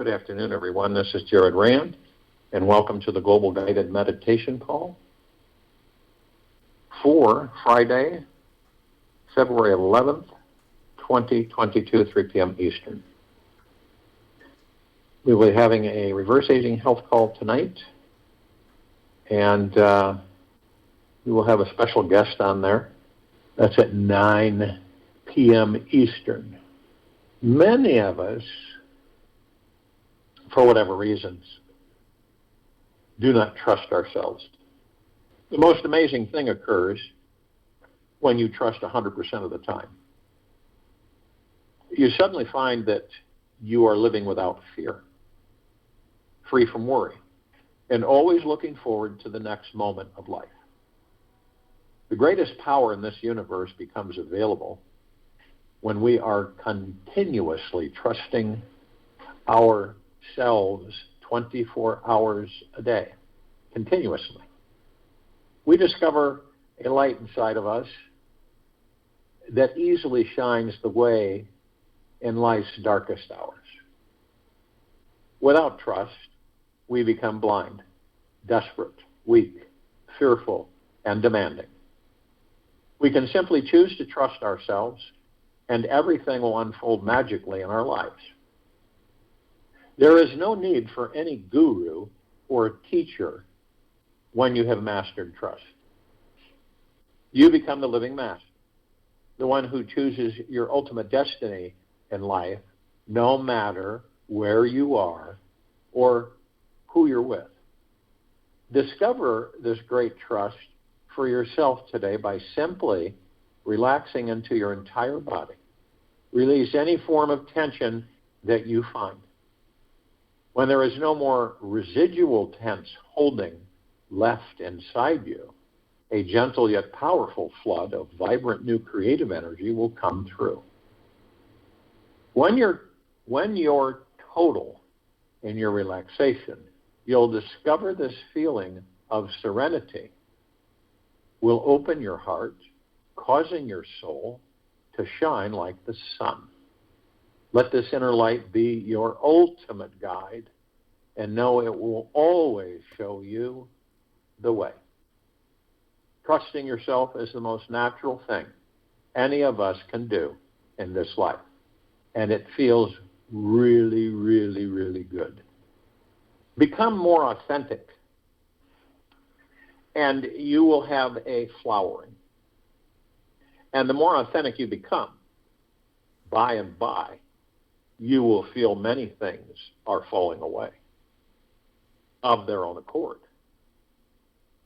Good afternoon, everyone. This is Jared Rand, and welcome to the Global Guided Meditation Call for Friday, February 11th, 2022, 3 p.m. Eastern. We will be having a reverse aging health call tonight, and we will have a special guest on there. That's at 9 p.m. Eastern. Many of us, for whatever reasons, do not trust ourselves. The most amazing thing occurs when you trust 100% of the time. You suddenly find that you are living without fear, free from worry, and always looking forward to the next moment of life. The greatest power in this universe becomes available when we are continuously trusting ourselves 24 hours a day, continuously. We discover a light inside of us that easily shines the way in life's darkest hours. Without trust, we become blind, desperate, weak, fearful, and demanding. We can simply choose to trust ourselves, and everything will unfold magically in our lives. There is no need for any guru or teacher when you have mastered trust. You become the living master, the one who chooses your ultimate destiny in life, no matter where you are or who you're with. Discover this great trust for yourself today by simply relaxing into your entire body. Release any form of tension that you find. When there is no more residual tense holding left inside you, a gentle yet powerful flood of vibrant new creative energy will come through. When you're total in your relaxation, you'll discover this feeling of serenity will open your heart, causing your soul to shine like the sun. Let this inner light be your ultimate guide, and know it will always show you the way. Trusting yourself is the most natural thing any of us can do in this life, and it feels really, really, really good. Become more authentic, and you will have a flowering. And the more authentic you become, by and by, you will feel many things are falling away of their own accord.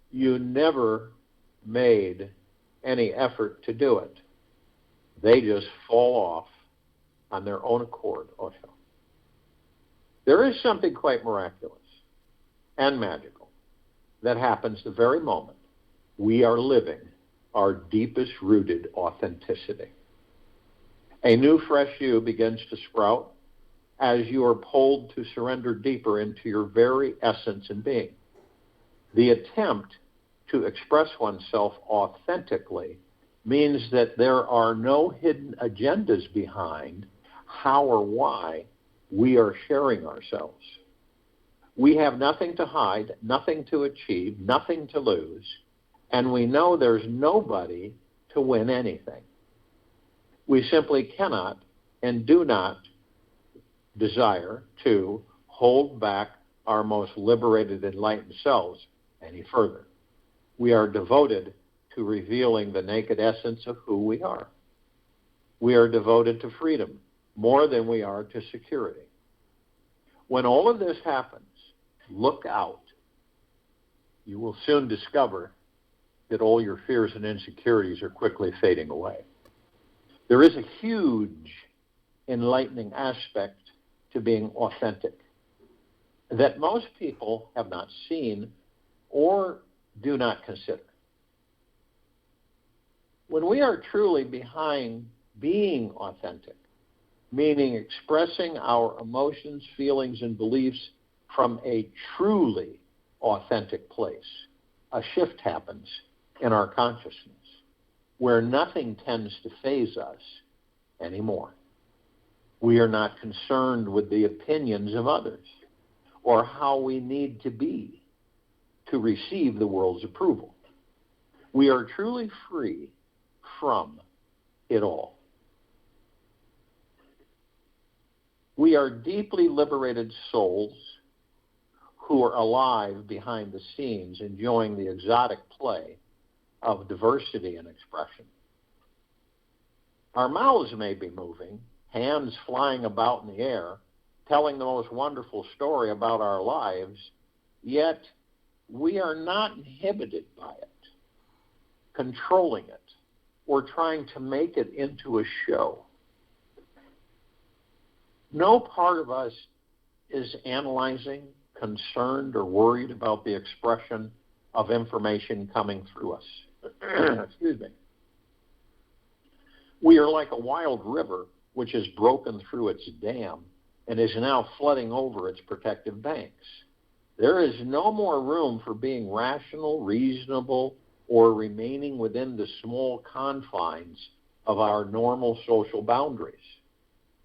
You never made any effort to do it. They just fall off on their own accord, Osho. There is something quite miraculous and magical that happens the very moment we are living our deepest rooted authenticity. A new fresh you begins to sprout as you are pulled to surrender deeper into your very essence and being. The attempt to express oneself authentically means that there are no hidden agendas behind how or why we are sharing ourselves. We have nothing to hide, nothing to achieve, nothing to lose, and we know there's nobody to win anything. We simply cannot and do not desire to hold back our most liberated, enlightened selves any further. We are devoted to revealing the naked essence of who we are. We are devoted to freedom more than we are to security. When all of this happens, look out. You will soon discover that all your fears and insecurities are quickly fading away. There is a huge enlightening aspect to being authentic that most people have not seen or do not consider. When we are truly behind being authentic, meaning expressing our emotions, feelings, and beliefs from a truly authentic place, a shift happens in our consciousness where nothing tends to faze us anymore. We are not concerned with the opinions of others or how we need to be to receive the world's approval. We are truly free from it all. We are deeply liberated souls who are alive behind the scenes, enjoying the exotic play of diversity and expression. Our mouths may be moving, hands flying about in the air, telling the most wonderful story about our lives, yet we are not inhibited by it, controlling it, or trying to make it into a show. No part of us is analyzing, concerned, or worried about the expression of information coming through us. Excuse me. We are like a wild river which has broken through its dam and is now flooding over its protective banks. There is no more room for being rational, reasonable, or remaining within the small confines of our normal social boundaries.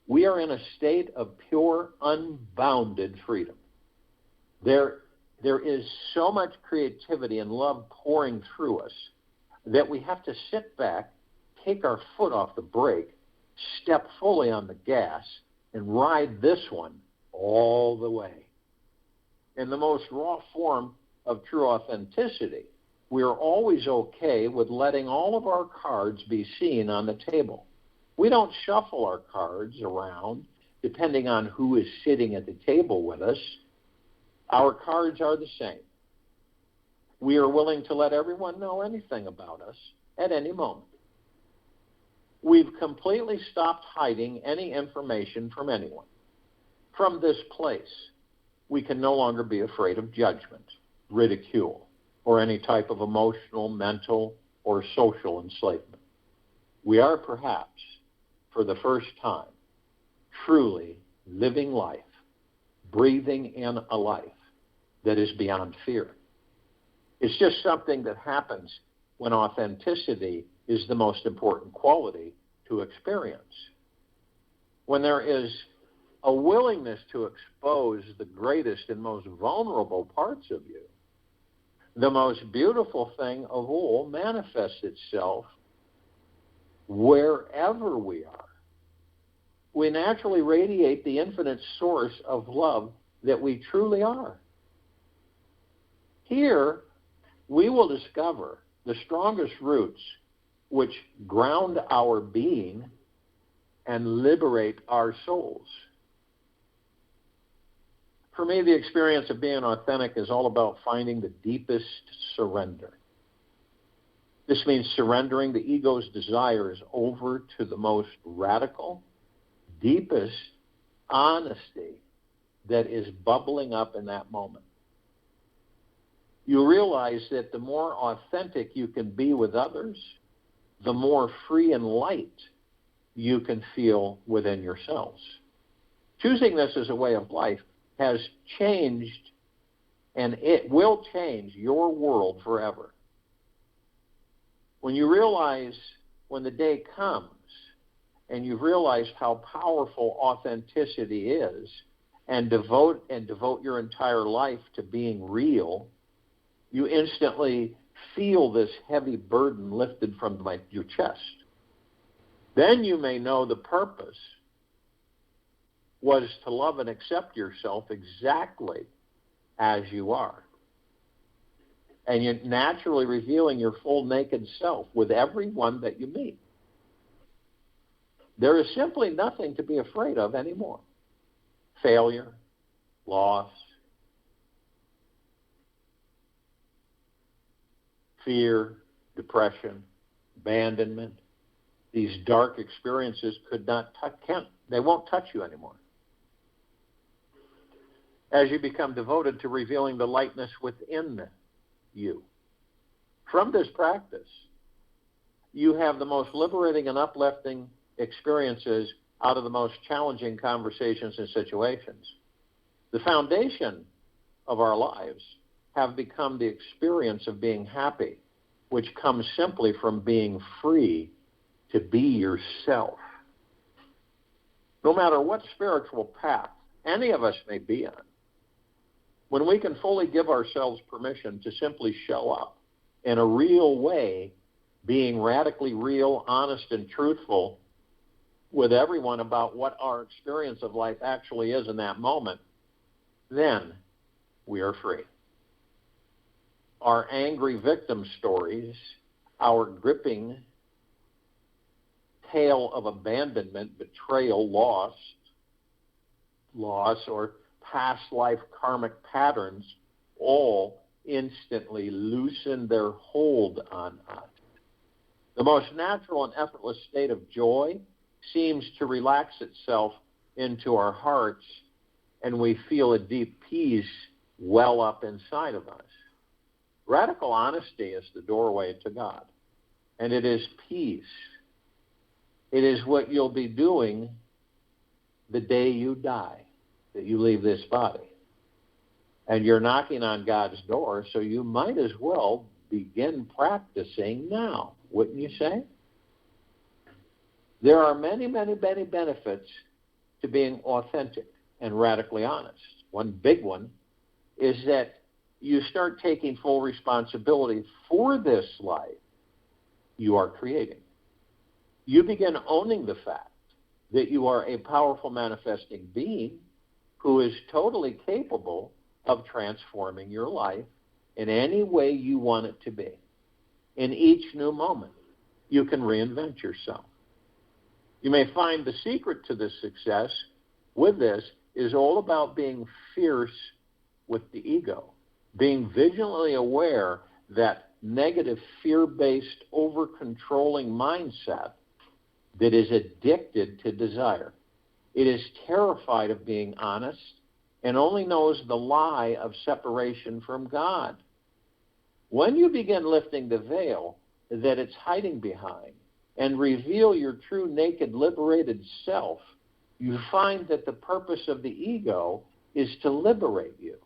We are in a state of pure, unbounded freedom. There is so much creativity and love pouring through us that we have to sit back, take our foot off the brake, step fully on the gas, and ride this one all the way. In the most raw form of true authenticity, we are always okay with letting all of our cards be seen on the table. We don't shuffle our cards around depending on who is sitting at the table with us. Our cards are the same. We are willing to let everyone know anything about us at any moment. We've completely stopped hiding any information from anyone. From this place, we can no longer be afraid of judgment, ridicule, or any type of emotional, mental, or social enslavement. We are perhaps, for the first time, truly living life, breathing in a life that is beyond fear. It's just something that happens when authenticity is the most important quality to experience. When there is a willingness to expose the greatest and most vulnerable parts of you, the most beautiful thing of all manifests itself wherever we are. We naturally radiate the infinite source of love that we truly are. Here, we will discover the strongest roots which ground our being and liberate our souls. For me, the experience of being authentic is all about finding the deepest surrender. This means surrendering the ego's desires over to the most radical, deepest honesty that is bubbling up in that moment. You realize that the more authentic you can be with others, the more free and light you can feel within yourselves. Choosing this as a way of life has changed, and it will change your world forever. When you realize, when the day comes, and you've realized how powerful authenticity is, and devote your entire life to being real, you instantly feel this heavy burden lifted from your chest. Then you may know the purpose was to love and accept yourself exactly as you are. And you're naturally revealing your full naked self with everyone that you meet. There is simply nothing to be afraid of anymore. Failure, loss, fear, depression, abandonment. These dark experiences they won't touch you anymore. As you become devoted to revealing the lightness within you. From this practice, you have the most liberating and uplifting experiences out of the most challenging conversations and situations. The foundation of our lives have become the experience of being happy, which comes simply from being free to be yourself. no matter what spiritual path any of us may be on, when we can fully give ourselves permission to simply show up in a real way, being radically real, honest, and truthful with everyone about what our experience of life actually is in that moment, then we are free. Our angry victim stories, our gripping tale of abandonment, betrayal, loss, or past life karmic patterns all instantly loosen their hold on us. The most natural and effortless state of joy seems to relax itself into our hearts, and we feel a deep peace well up inside of us. Radical honesty is the doorway to God, and it is peace. It is what you'll be doing the day you die, that you leave this body. And you're knocking on God's door, so you might as well begin practicing now, wouldn't you say? There are many, many, many benefits to being authentic and radically honest. One big one is that you start taking full responsibility for this life you are creating. You begin owning the fact that you are a powerful manifesting being who is totally capable of transforming your life in any way you want it to be. In each new moment, you can reinvent yourself. You may find the secret to this success with this is all about being fierce with the ego, being vigilantly aware that negative fear-based over-controlling mindset that is addicted to desire. It is terrified of being honest and only knows the lie of separation from God. When you begin lifting the veil that it's hiding behind and reveal your true naked liberated self, you find that the purpose of the ego is to liberate you.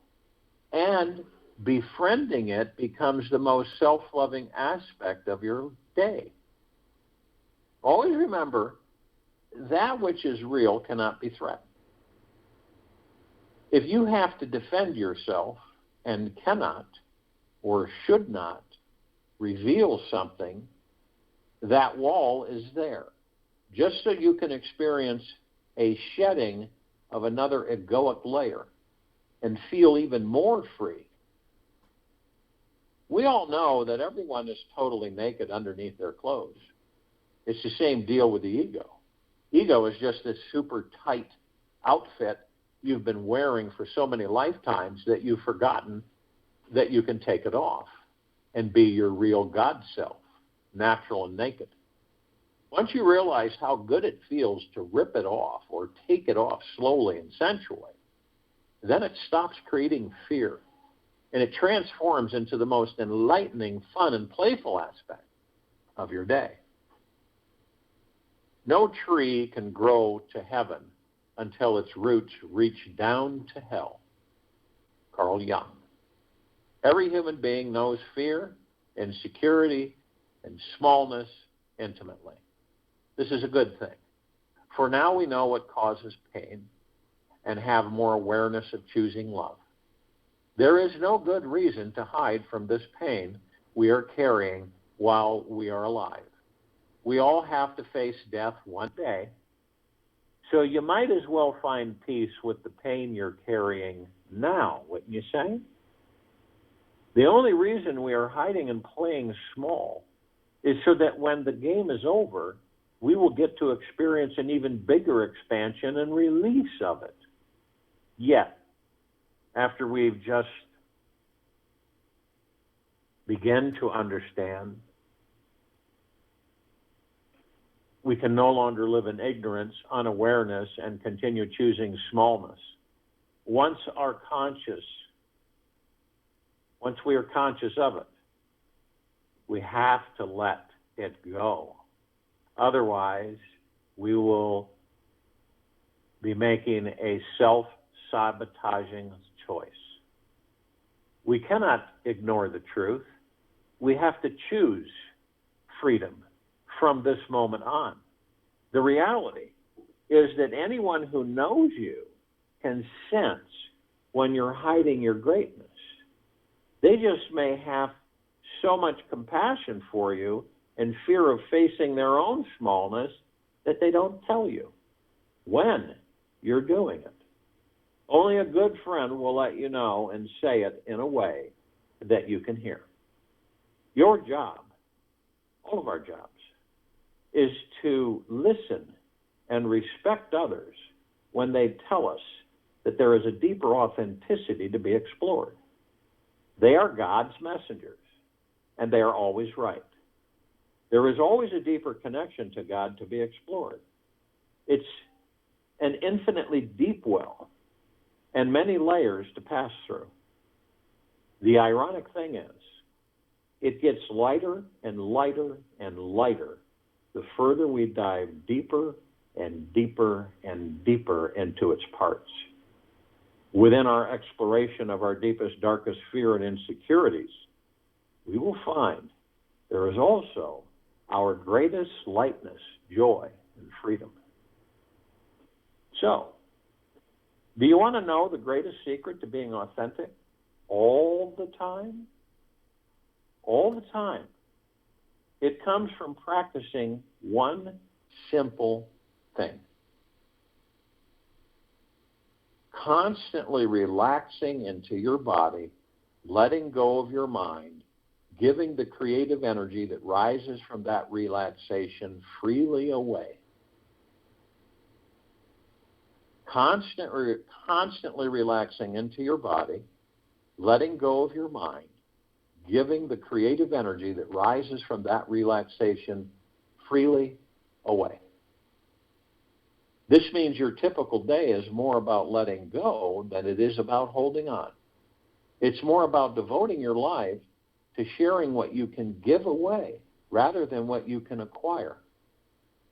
And befriending it becomes the most self-loving aspect of your day. Always remember, that which is real cannot be threatened. If you have to defend yourself and cannot or should not reveal something, that wall is there, just so you can experience a shedding of another egoic layer and feel even more free. We all know that everyone is totally naked underneath their clothes. It's the same deal with the ego. Ego is just this super tight outfit you've been wearing for so many lifetimes that you've forgotten that you can take it off and be your real God self, natural and naked. Once you realize how good it feels to rip it off or take it off slowly and sensually, then it stops creating fear, and it transforms into the most enlightening, fun, and playful aspect of your day. No tree can grow to heaven until its roots reach down to hell. Carl Jung. Every human being knows fear, insecurity, and smallness intimately. This is a good thing. For now we know what causes pain and have more awareness of choosing love. There is no good reason to hide from this pain we are carrying while we are alive. We all have to face death one day, so you might as well find peace with the pain you're carrying now, wouldn't you say? The only reason we are hiding and playing small is so that when the game is over, we will get to experience an even bigger expansion and release of it. Yet, after we've just begun to understand, we can no longer live in ignorance, unawareness, and continue choosing smallness. Once we are conscious of it, we have to let it go. Otherwise, we will be making a self-sabotaging choice. We cannot ignore the truth. We have to choose freedom from this moment on. The reality is that anyone who knows you can sense when you're hiding your greatness. They just may have so much compassion for you and fear of facing their own smallness that they don't tell you when you're doing it. Only a good friend will let you know and say it in a way that you can hear. Your job, all of our jobs, is to listen and respect others when they tell us that there is a deeper authenticity to be explored. They are God's messengers, and they are always right. There is always a deeper connection to God to be explored. It's an infinitely deep well and many layers to pass through. The ironic thing is, it gets lighter and lighter and lighter the further we dive deeper and deeper and deeper into its parts. Within our exploration of our deepest, darkest fear and insecurities, we will find there is also our greatest lightness, joy, and freedom. So, do you want to know the greatest secret to being authentic all the time? All the time. It comes from practicing one simple thing. Constantly relaxing into your body, letting go of your mind, giving the creative energy that rises from that relaxation freely away. Constantly relaxing into your body, letting go of your mind, giving the creative energy that rises from that relaxation freely away. This means your typical day is more about letting go than it is about holding on. It's more about devoting your life to sharing what you can give away rather than what you can acquire.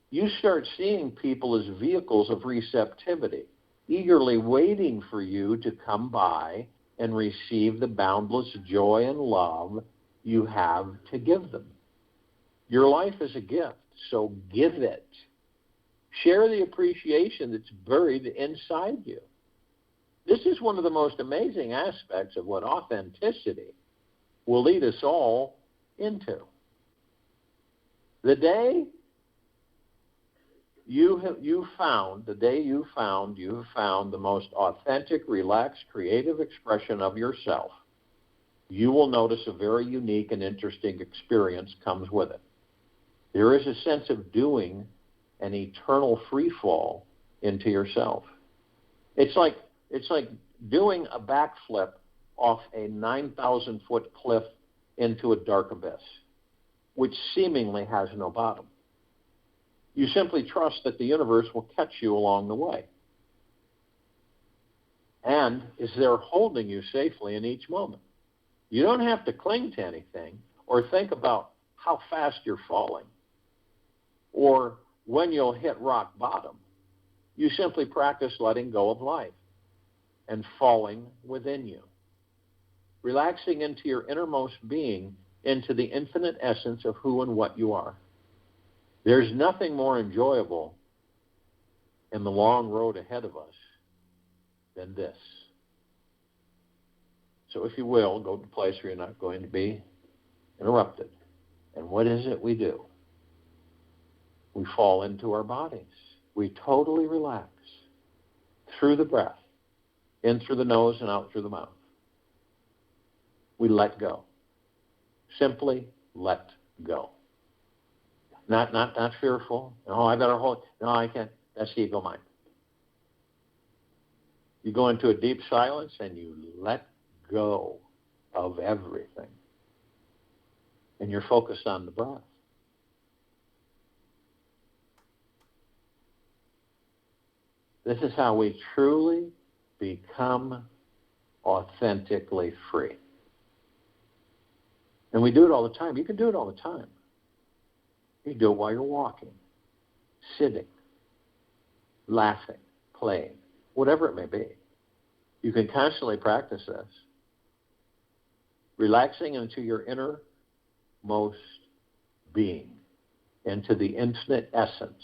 You start seeing people as vehicles of receptivity, eagerly waiting for you to come by and receive the boundless joy and love you have to give them. Your life is a gift, so give it. Share the appreciation that's buried inside you. This is one of the most amazing aspects of what authenticity will lead us all into. The day you found the most authentic, relaxed, creative expression of yourself, you will notice a very unique and interesting experience comes with it. There is a sense of doing an eternal free fall into yourself. It's like doing a backflip off a 9,000-foot cliff into a dark abyss, which seemingly has no bottom. You simply trust that the universe will catch you along the way and is there holding you safely in each moment. You don't have to cling to anything or think about how fast you're falling or when you'll hit rock bottom. You simply practice letting go of life and falling within you, relaxing into your innermost being, into the infinite essence of who and what you are. There's nothing more enjoyable in the long road ahead of us than this. So if you will, go to a place where you're not going to be interrupted. And what is it we do? We fall into our bodies. We totally relax through the breath, in through the nose and out through the mouth. We let go. Simply let go. Not fearful. No, I better hold. No, I can't. That's the ego mind. You go into a deep silence and you let go of everything. And you're focused on the breath. This is how we truly become authentically free. And we do it all the time. You can do it all the time. You can do it while you're walking, sitting, laughing, playing, whatever it may be. You can constantly practice this. Relaxing into your innermost being, into the infinite essence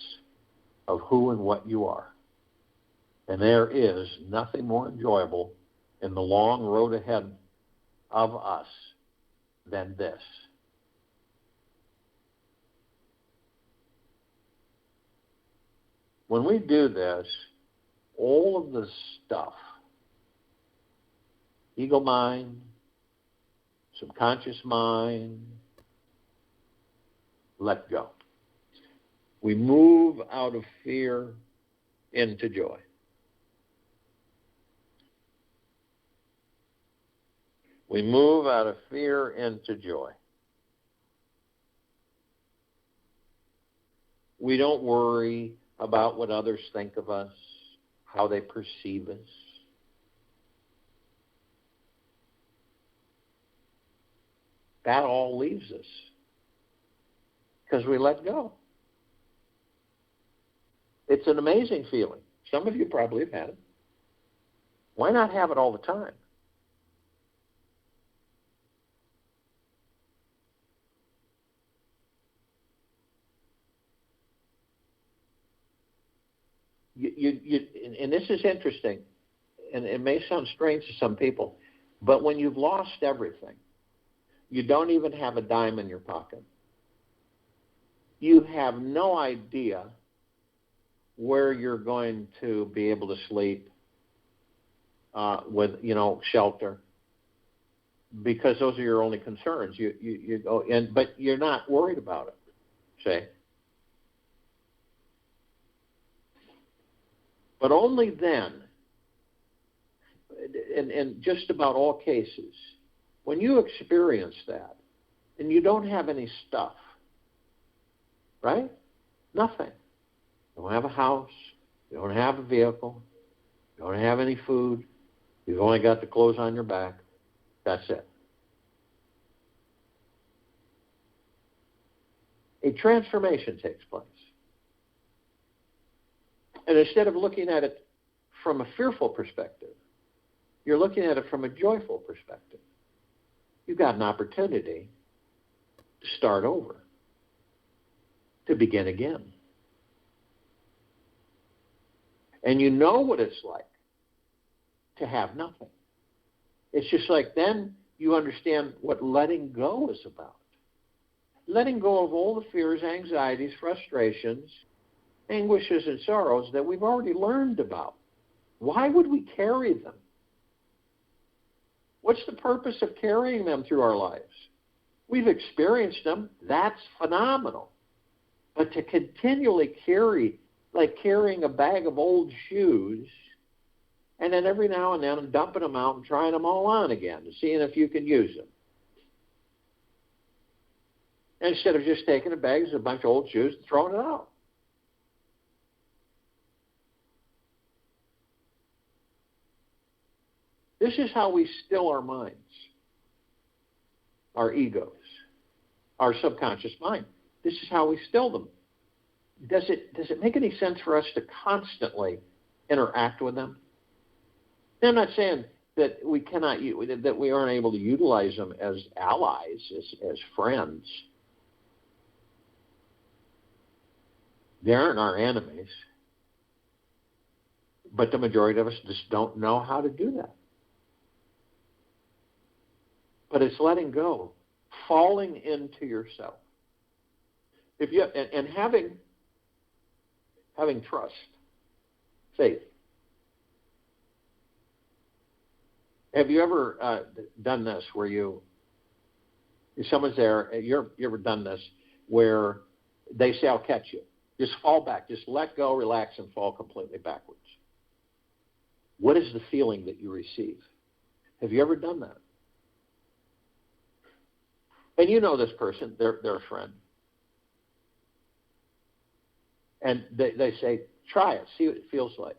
of who and what you are. And there is nothing more enjoyable in the long road ahead of us than this. When we do this, all of the stuff, ego mind, subconscious mind, let go. We move out of fear into joy. We move out of fear into joy. We don't worry about what others think of us, how they perceive us. That all leaves us because we let go. It's an amazing feeling. Some of you probably have had it. Why not have it all the time? And this is interesting, and it may sound strange to some people, but when you've lost everything, you don't even have a dime in your pocket. You have no idea where you're going to be able to sleep with, shelter, because those are your only concerns. You go in, but you're not worried about it, say. But only then, in just about all cases, when you experience that, and you don't have any stuff, right? Nothing. You don't have a house. You don't have a vehicle. You don't have any food. You've only got the clothes on your back. That's it. A transformation takes place. And instead of looking at it from a fearful perspective, you're looking at it from a joyful perspective. You've got an opportunity to start over, to begin again. And you know what it's like to have nothing. It's just like then you understand what letting go is about. Letting go of all the fears, anxieties, frustrations, anguishes, and sorrows that we've already learned about. Why would we carry them? What's the purpose of carrying them through our lives? We've experienced them. That's phenomenal. But to continually carry, like carrying a bag of old shoes, and then every now and then dumping them out and trying them all on again and seeing if you can use them. Instead of just taking a bag of a bunch of old shoes and throwing it out. This is how we still our minds, our egos, our subconscious mind. This is how we still them. Does it make any sense for us to constantly interact with them? I'm not saying that we cannot, that we aren't able to utilize them as allies, as friends. They aren't our enemies. But the majority of us just don't know how to do that. But it's letting go, falling into yourself. If you and having trust, faith. Have you ever done this where someone's there, you ever done this where they say, I'll catch you. Just fall back. Just let go, relax, and fall completely backwards. What is the feeling that you receive? Have you ever done that? And you know this person, they're a friend. And they say, try it, see what it feels like.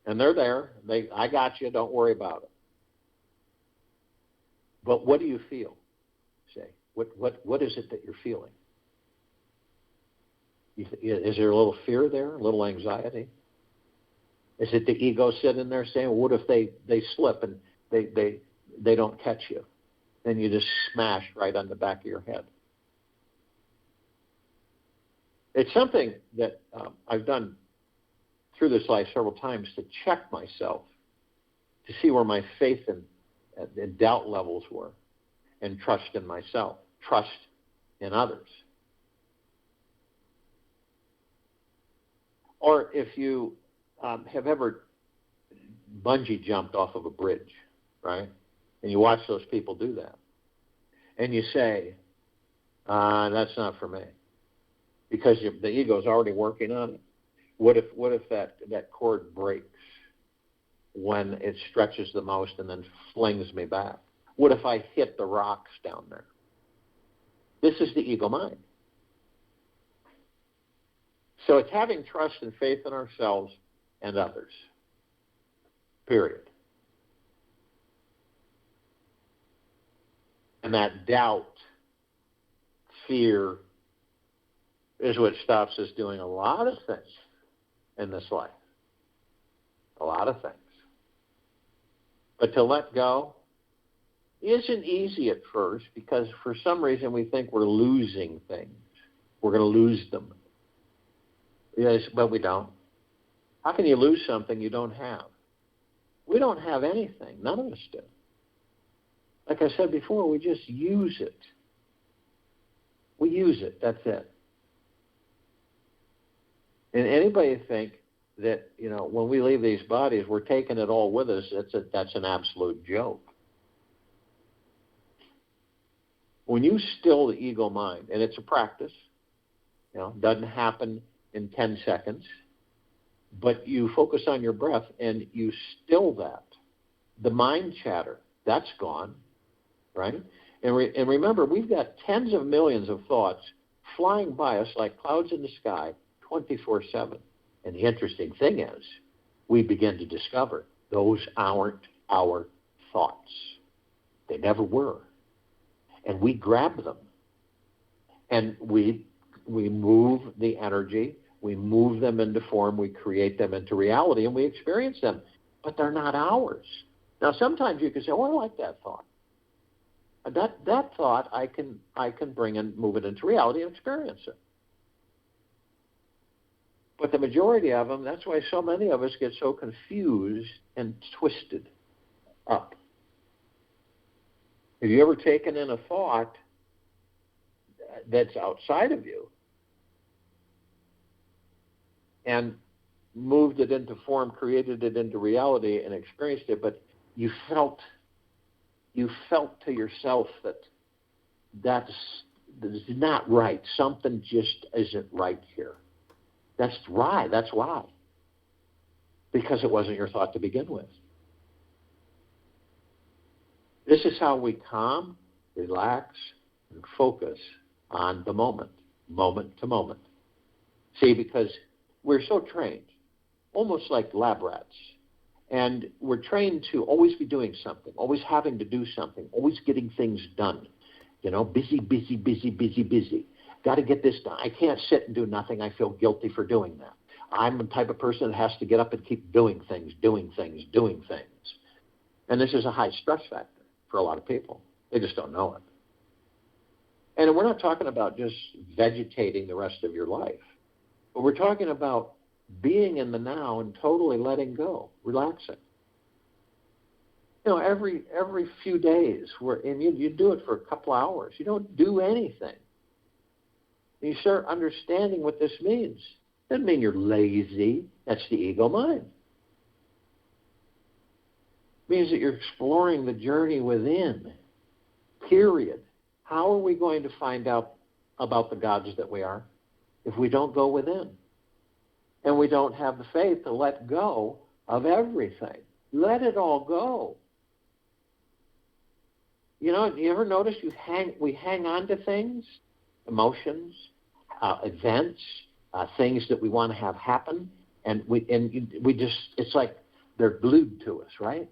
And they're there. I got you, don't worry about it. But what do you feel? Say, what is it that you're feeling? Is there a little fear there, a little anxiety? Is it the ego sitting there saying, well, what if they slip and they don't catch you? Then you just smash right on the back of your head. It's something that I've done through this life several times to check myself, to see where my faith and doubt levels were, and trust in myself, trust in others. Or if you have ever bungee jumped off of a bridge, right? And you watch those people do that. And you say, that's not for me. Because the ego's already working on it. What if that cord breaks when it stretches the most and then flings me back? What if I hit the rocks down there? This is the ego mind. So it's having trust and faith in ourselves and others. Period. And that doubt, fear, is what stops us doing a lot of things in this life. A lot of things. But to let go isn't easy at first because for some reason we think we're losing things. We're going to lose them. Yes, but we don't. How can you lose something you don't have? We don't have anything. None of us do. Like I said before, we just use it. We use it. That's it. And anybody think that, when we leave these bodies, we're taking it all with us, that's an absolute joke. When you still the ego mind, and it's a practice, doesn't happen in 10 seconds, but you focus on your breath and you still that. The mind chatter, that's gone, right? And remember, we've got tens of millions of thoughts flying by us like clouds in the sky 24/7. And the interesting thing is, we begin to discover those aren't our thoughts. They never were. And we grab them. And we move the energy, we move them into form, we create them into reality, and we experience them. But they're not ours. Now, sometimes you can say, I like that thought. That thought I can bring and move it into reality and experience it. But the majority of them, that's why so many of us get so confused and twisted up. Have you ever taken in a thought that's outside of you and moved it into form, created it into reality, and experienced it, but you felt to yourself that's not right. Something just isn't right here. That's right. That's why. Because it wasn't your thought to begin with. This is how we calm, relax, and focus on the moment to moment. See, because we're so trained, almost like lab rats, and we're trained to always be doing something, always having to do something, always getting things done. Busy. Got to get this done. I can't sit and do nothing. I feel guilty for doing that. I'm the type of person that has to get up and keep doing things. And this is a high stress factor for a lot of people. They just don't know it. And we're not talking about just vegetating the rest of your life, but we're talking about being in the now and totally letting go, relaxing. Every few days, you do it for a couple hours. You don't do anything. You start understanding what this means. It doesn't mean you're lazy. That's the ego mind. It means that you're exploring the journey within, period. How are we going to find out about the gods that we are if we don't go within? And we don't have the faith to let go of everything. Let it all go. You ever notice we hang on to things, emotions, events, things that we want to have happen, and we just, it's like they're glued to us, right?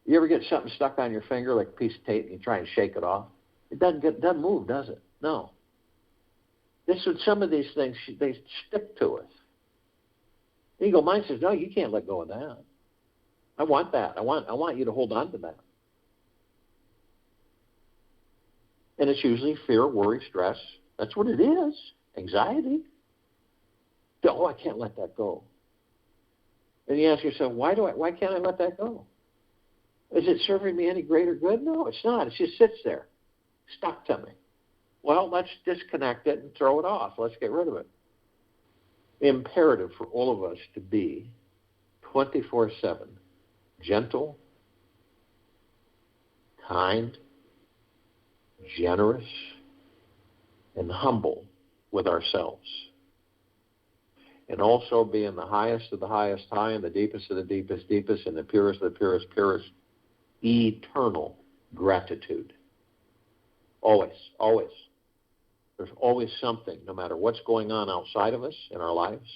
You ever get something stuck on your finger like a piece of tape and you try and shake it off? It doesn't move, does it? No. Some of these things, they stick to us. The ego mind says, no, you can't let go of that. I want that. I want you to hold on to that. And it's usually fear, worry, stress. That's what it is. Anxiety? Oh, I can't let that go. And you ask yourself, why can't I let that go? Is it serving me any greater good? No, it's not. It just sits there, stuck to me. Well, let's disconnect it and throw it off. Let's get rid of it. Imperative for all of us to be 24/7 gentle, kind, generous, and humble with ourselves. And also be in the highest of the highest high and the deepest of the deepest deepest and the purest of the purest purest eternal gratitude. Always, always. There's always something, no matter what's going on outside of us in our lives,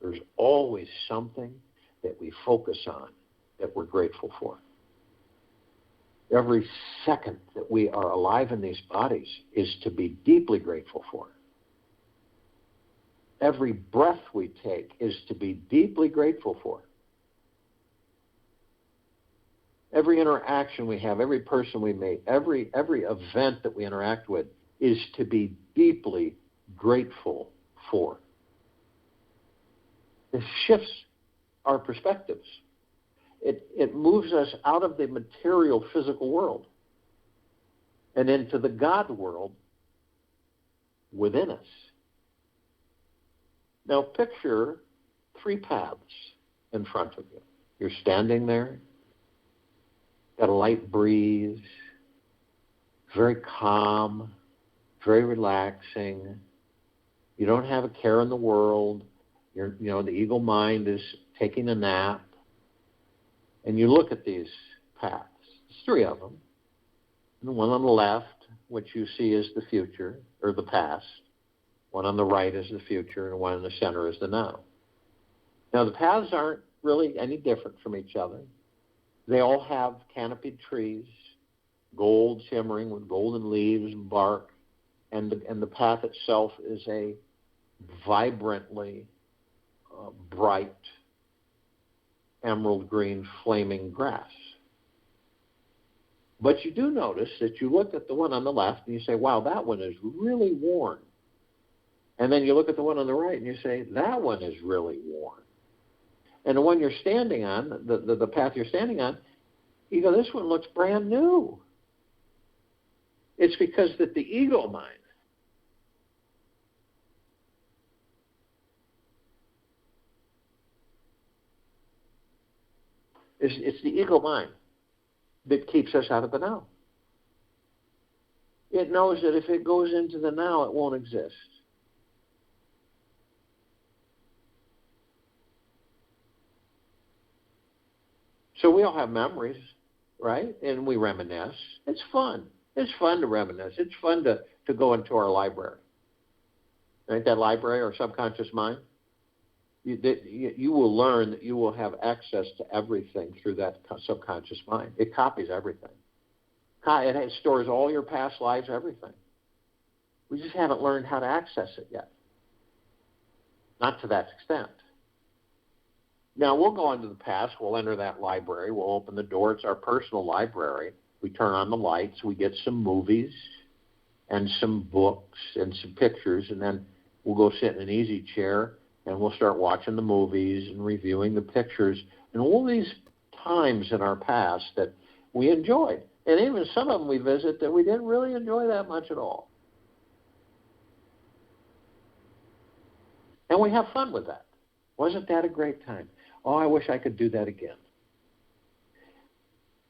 there's always something that we focus on that we're grateful for. Every second that we are alive in these bodies is to be deeply grateful for. Every breath we take is to be deeply grateful for. Every interaction we have, every person we meet, every event that we interact with is to be deeply grateful for. It shifts our perspectives. It moves us out of the material physical world and into the God world within us. Now picture 3 paths in front of you. You're standing there, got a light breeze, very calm, very relaxing. You don't have a care in the world. The ego mind is taking a nap. And you look at these paths. There's 3 of them. And the one on the left, which you see is the future, or the past. One on the right is the future, and one in the center is the now. Now, the paths aren't really any different from each other. They all have canopied trees, gold shimmering with golden leaves and bark, and the path itself is a vibrantly bright emerald green flaming grass. But you do notice that you look at the one on the left and you say, wow, that one is really worn. And then you look at the one on the right and you say, that one is really worn. And the one you're standing on, the path you're standing on, you go, this one looks brand new. It's because that the ego mind it's the ego mind that keeps us out of the now. It knows that if it goes into the now, it won't exist. So we all have memories, right? And we reminisce. It's fun. It's fun to reminisce. It's fun to go into our library. Right? That library, our subconscious mind. You will learn that you will have access to everything through that subconscious mind. It copies everything. It stores all your past lives, everything. We just haven't learned how to access it yet. Not to that extent. Now, we'll go into the past. We'll enter that library. We'll open the door. It's our personal library. We turn on the lights. We get some movies and some books and some pictures, and then we'll go sit in an easy chair, and we'll start watching the movies and reviewing the pictures and all these times in our past that we enjoyed. And even some of them we visit that we didn't really enjoy that much at all. And we have fun with that. Wasn't that a great time? Oh, I wish I could do that again.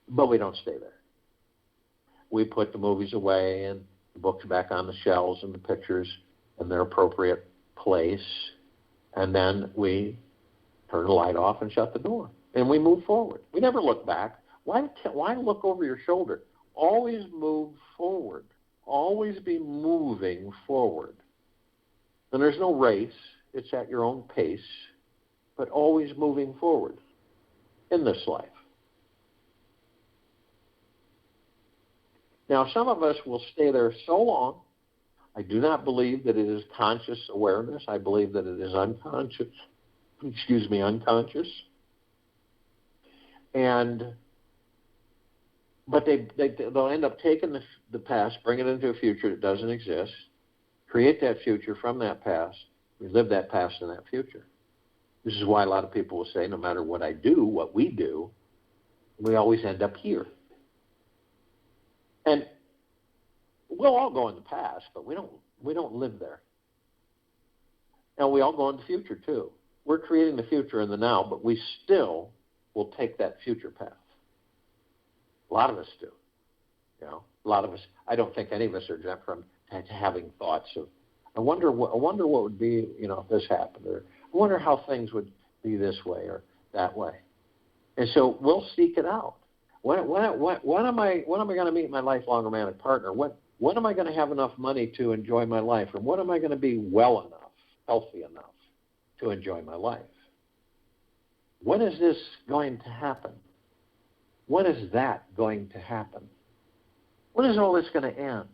But we don't stay there. We put the movies away and the books back on the shelves and the pictures in their appropriate place. And then we turn the light off and shut the door. And we move forward. We never look back. Why look over your shoulder? Always move forward. Always be moving forward. And there's no race. It's at your own pace. But always moving forward in this life. Now, some of us will stay there so long. I do not believe that it is conscious awareness. I believe that it is unconscious. But they'll end up taking the past, bring it into a future that doesn't exist, create that future from that past, relive that past and that future. This is why a lot of people will say, no matter what I do, what we do, we always end up here. And we'll all go in the past, but we don't live there. And we all go in the future too. We're creating the future in the now, but we still will take that future path. A lot of us do. You know, a lot of us. I don't think any of us are exempt from having thoughts of, I wonder what would be, you know, if this happened, or I wonder how things would be this way or that way. And so we'll seek it out. When am I going to meet my lifelong romantic partner? When am I going to have enough money to enjoy my life? Or when am I going to be well enough, healthy enough to enjoy my life? When is this going to happen? When is that going to happen? When is all this going to end?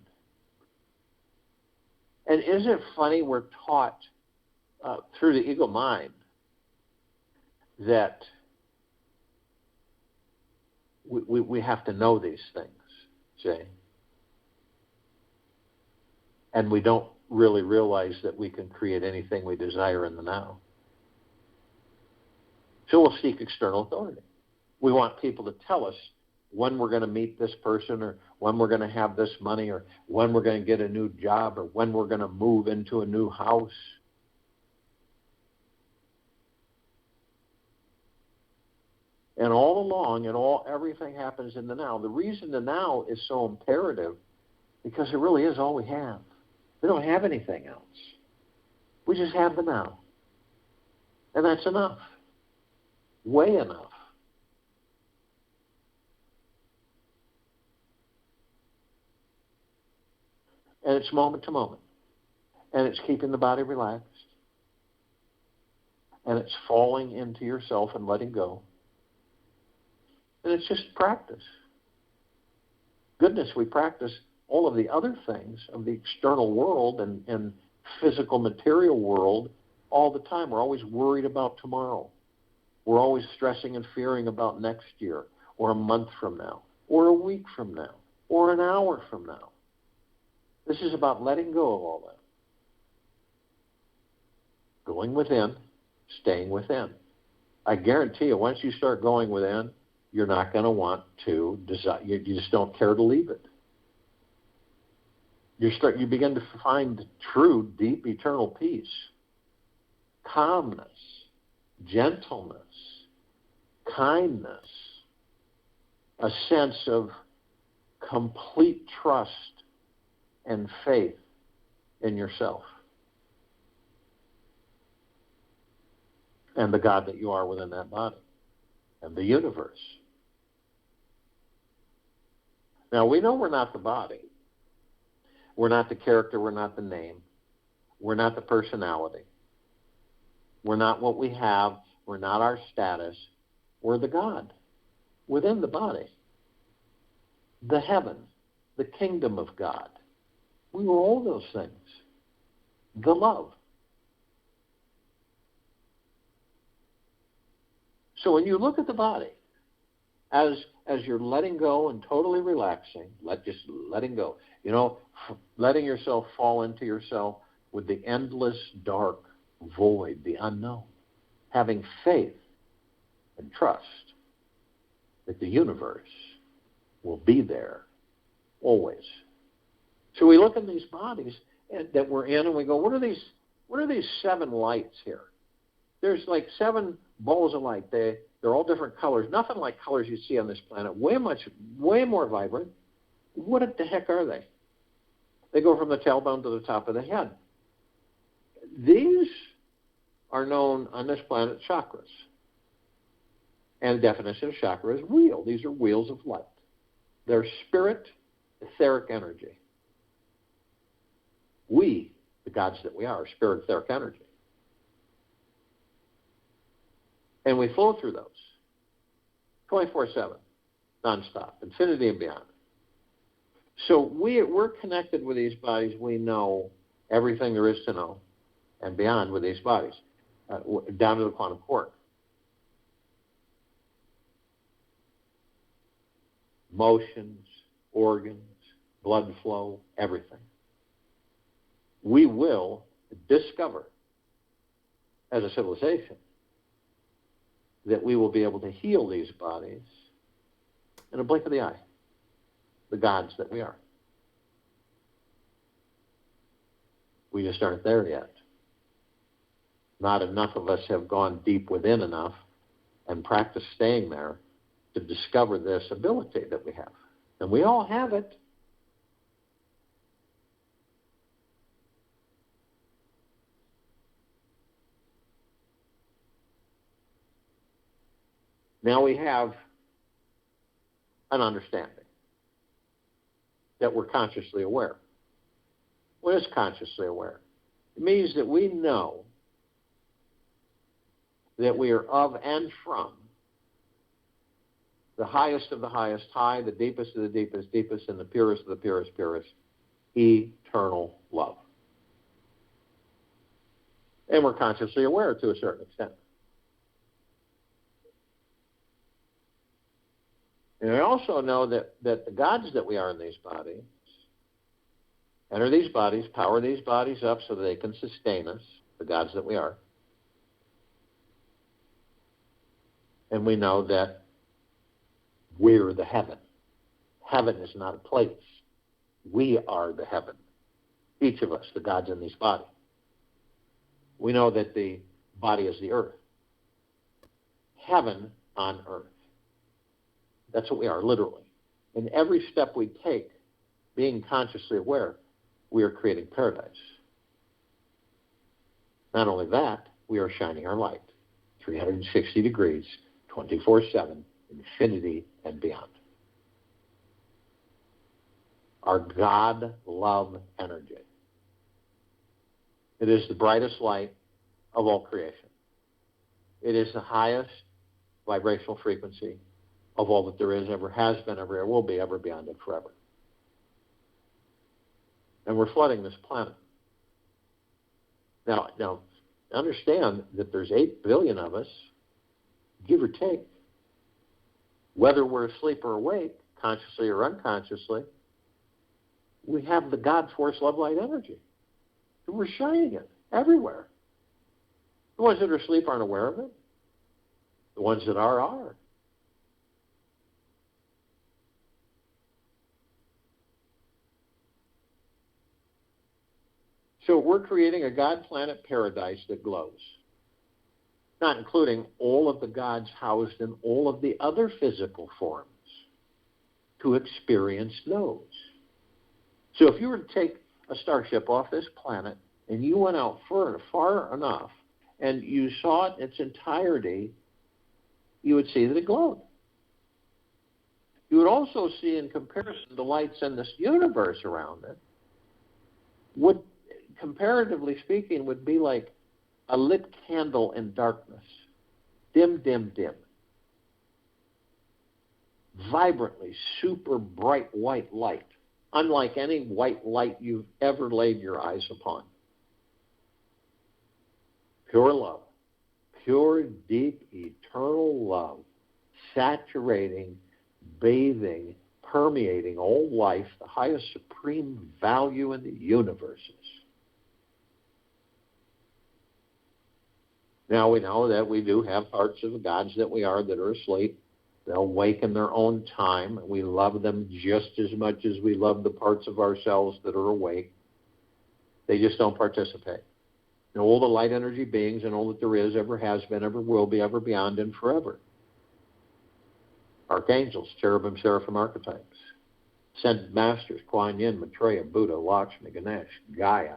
And isn't it funny, we're taught through the ego mind that we have to know these things, see? And we don't really realize that we can create anything we desire in the now. So we'll seek external authority. We want people to tell us when we're going to meet this person, or when we're going to have this money, or when we're going to get a new job, or when we're going to move into a new house. And all along, everything happens in the now. The reason the now is so imperative, because it really is all we have. We don't have anything else. We just have the now. And that's enough. Way enough. And it's moment to moment. And it's keeping the body relaxed. And it's falling into yourself and letting go. And it's just practice. Goodness, we practice all of the other things of the external world and physical material world all the time. We're always worried about tomorrow. We're always stressing and fearing about next year, or a month from now, or a week from now, or an hour from now. This is about letting go of all that. Going within, staying within. I guarantee you, once you start going within, you're not going to want to desire. You just don't care to leave it. You begin to find true, deep, eternal peace, calmness, gentleness, kindness, a sense of complete trust and faith in yourself and the God that you are within that body and the universe. Now, we know we're not the body. We're not the character. We're not the name. We're not the personality. We're not what we have. We're not our status. We're the God within the body, the heaven, the kingdom of God. We were all those things. The love. So when you look at the body, as you're letting go and totally relaxing, just letting go, letting yourself fall into yourself with the endless dark void, the unknown, having faith and trust that the universe will be there always. So we look at these bodies that we're in, and we go, what are these 7 lights here? There's like 7 balls of light. They're all different colors, nothing like colors you see on this planet, way more vibrant. What the heck are they? They go from the tailbone to the top of the head. These are known on this planet chakras. And the definition of chakra is wheel. These are wheels of light. They're spirit, etheric energy. We, the gods that we are spirit, etheric energy. And we flow through those 24/7, nonstop, infinity and beyond. So we're connected with these bodies. We know everything there is to know and beyond with these bodies, down to the quantum quark. Motions, organs, blood flow, everything. we will discover as a civilization that we will be able to heal these bodies in a blink of the eye, the gods that we are. We just aren't there yet. Not enough of us have gone deep within enough and practiced staying there to discover this ability that we have. And we all have it. Now we have an understanding that we're consciously aware. What is consciously aware? It means that we know that we are of and from the highest of the highest high, the deepest of the deepest deepest, and the purest of the purest purest, eternal love. And we're consciously aware to a certain extent. And we also know that the gods that we are in these bodies enter these bodies, power these bodies up so that they can sustain us, the gods that we are. And we know that we're the heaven. Heaven is not a place. We are the heaven. Each of us, the gods in these bodies. We know that the body is the earth. Heaven on earth. That's what we are, literally. In every step we take, being consciously aware, we are creating paradise. Not only that, we are shining our light, 360 degrees, 24/7, infinity and beyond. Our God love energy. It is the brightest light of all creation. It is the highest vibrational frequency of all that there is, ever has been, ever will be, ever beyond and forever. And we're flooding this planet. Now, understand that there's 8 billion of us, give or take. Whether we're asleep or awake, consciously or unconsciously, we have the God force, love, light, energy. And we're shining it everywhere. The ones that are asleep aren't aware of it. The ones that are. So we're creating a God planet paradise that glows, not including all of the gods housed in all of the other physical forms to experience those. So if you were to take a starship off this planet and you went out far enough and you saw it in its entirety, you would see that it glowed. You would also see, in comparison, the lights in this universe around it would, comparatively speaking, would be like a lit candle in darkness. Dim, dim, dim. Vibrantly, super bright white light, unlike any white light you've ever laid your eyes upon. Pure love. Pure, deep, eternal love, saturating, bathing, permeating all life, the highest supreme value in the universes. Now we know that we do have parts of the gods that we are that are asleep. They'll wake in their own time. We love them just as much as we love the parts of ourselves that are awake. They just don't participate. And all the light energy beings and all that there is, ever has been, ever will be, ever beyond and forever. Archangels, cherubim, seraphim archetypes. Ascended masters, Kuan Yin, Maitreya, Buddha, Lakshmi, Ganesh, Gaia,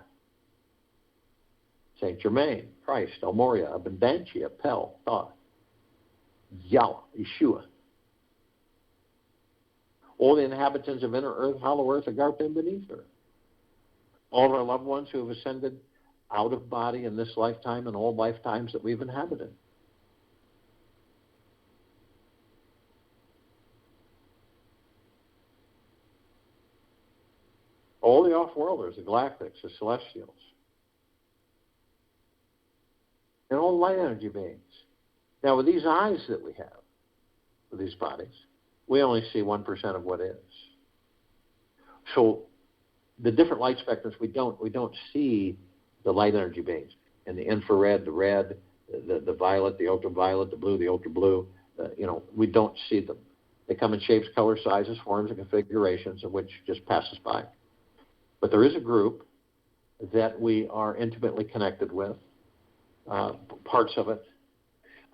Saint Germain, Christ, El Moria, Abundantia, Pel, Thoth, Yahweh, Yeshua. All the inhabitants of inner earth, hollow earth, Agartha, and beneath earth. All of our loved ones who have ascended out of body in this lifetime and all lifetimes that we've inhabited. All the off-worlders, the galactics, the celestials, and all light energy beings. Now, with these eyes that we have, with these bodies, we only see 1% of what is. So the different light spectrums, we don't see the light energy beams. And the infrared, the red, the violet, the ultraviolet, the blue, the ultra blue, we don't see them. They come in shapes, colors, sizes, forms, and configurations, of which just passes by. But there is a group that we are intimately connected with, parts of it,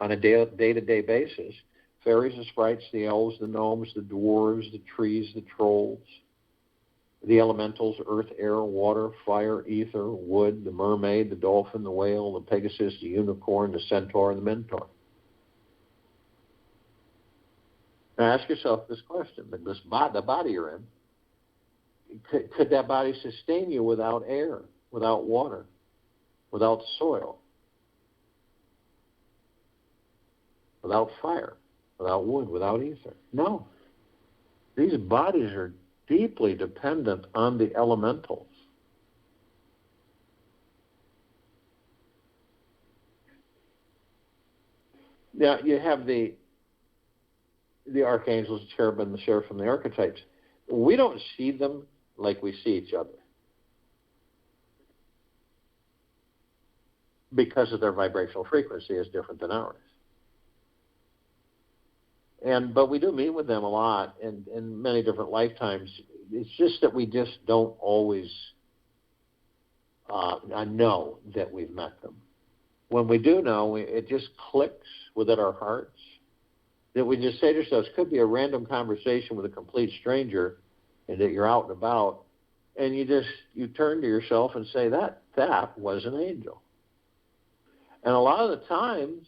on a day-to-day basis. Fairies, the sprites, the elves, the gnomes, the dwarves, the trees, the trolls, the elementals, earth, air, water, fire, ether, wood, the mermaid, the dolphin, the whale, the pegasus, the unicorn, the centaur, and the minotaur. Now ask yourself this question, the body you're in, could that body sustain you without air, without water, without soil, without fire, without wood, without ether? No. These bodies are deeply dependent on the elementals. Now, you have the archangels, the cherubim, the seraphim, the archetypes. We don't see them like we see each other because of their vibrational frequency is different than ours. But we do meet with them a lot in many different lifetimes. It's just that we just don't always know that we've met them. When we do know, it just clicks within our hearts that we just say to ourselves, could be a random conversation with a complete stranger and that you're out and about, and you turn to yourself and say, that was an angel. And a lot of the times,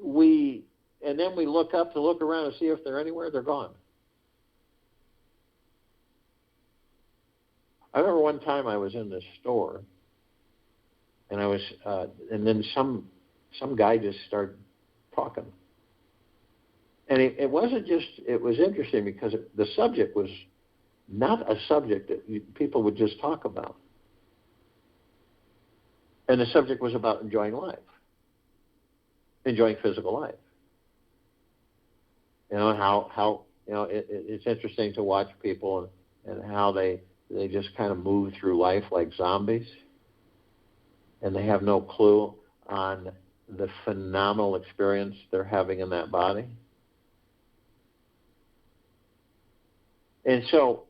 then we look up to look around and see if they're anywhere, they're gone. I remember one time I was in this store, and and then some guy just started talking. And it wasn't just, it was interesting because the subject was not a subject that people would just talk about. And the subject was about enjoying life, enjoying physical life. How it's interesting to watch people and how they just kind of move through life like zombies, and they have no clue on the phenomenal experience they're having in that body. And so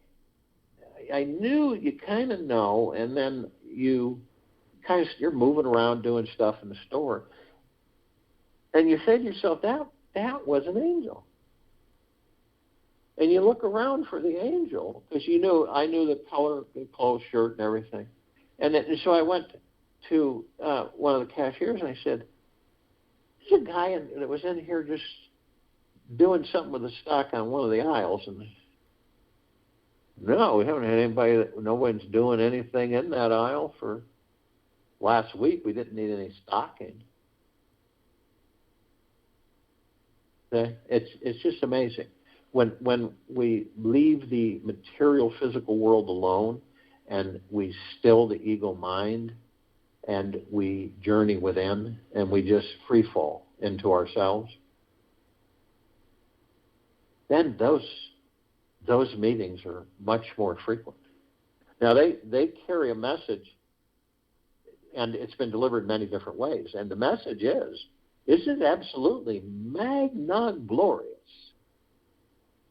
I knew you kind of know, and then you're moving around doing stuff in the store, and you say to yourself, that was an angel. And you look around for the angel because I knew the color, the clothes, shirt, and everything. And so I went to one of the cashiers and I said, "There's a guy that was in here just doing something with the stock on one of the aisles." And no, we haven't had anybody. No one's doing anything in that aisle for last week. We didn't need any stocking. Okay? It's just amazing. When we leave the material physical world alone and we still the ego mind and we journey within and we just free fall into ourselves, then those meetings are much more frequent. Now they carry a message, and it's been delivered many different ways. And the message is it absolutely magna glorious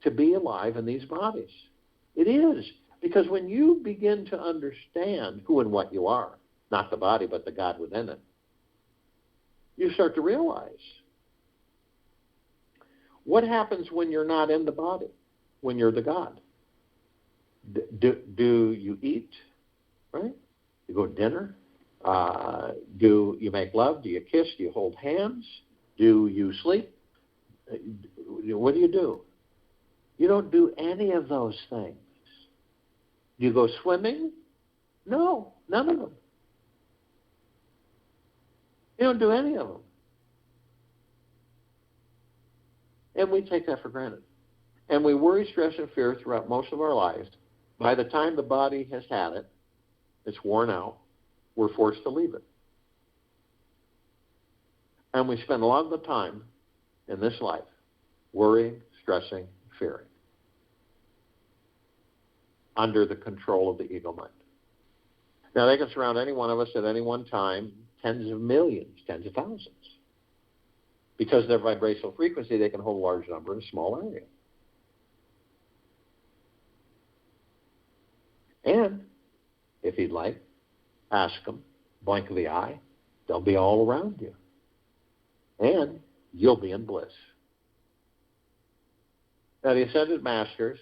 to be alive in these bodies? It is. Because when you begin to understand who and what you are, not the body, but the God within it, you start to realize what happens when you're not in the body, when you're the God. Do you eat, right? You go to dinner? Do you make love? Do you kiss? Do you hold hands? Do you sleep? What do you do? You don't do any of those things. Do you go swimming? No, none of them. You don't do any of them. And we take that for granted. And we worry, stress, and fear throughout most of our lives. By the time the body has had it, it's worn out, we're forced to leave it. And we spend a lot of the time in this life worrying, stressing, fearing. under the control of the ego mind. Now, they can surround any one of us at any one time, tens of millions, tens of thousands. Because of their vibrational frequency, they can hold a large number in a small area. And, if you'd like, ask them, blink of the eye, they'll be all around you. And you'll be in bliss. Now, the Ascended Masters,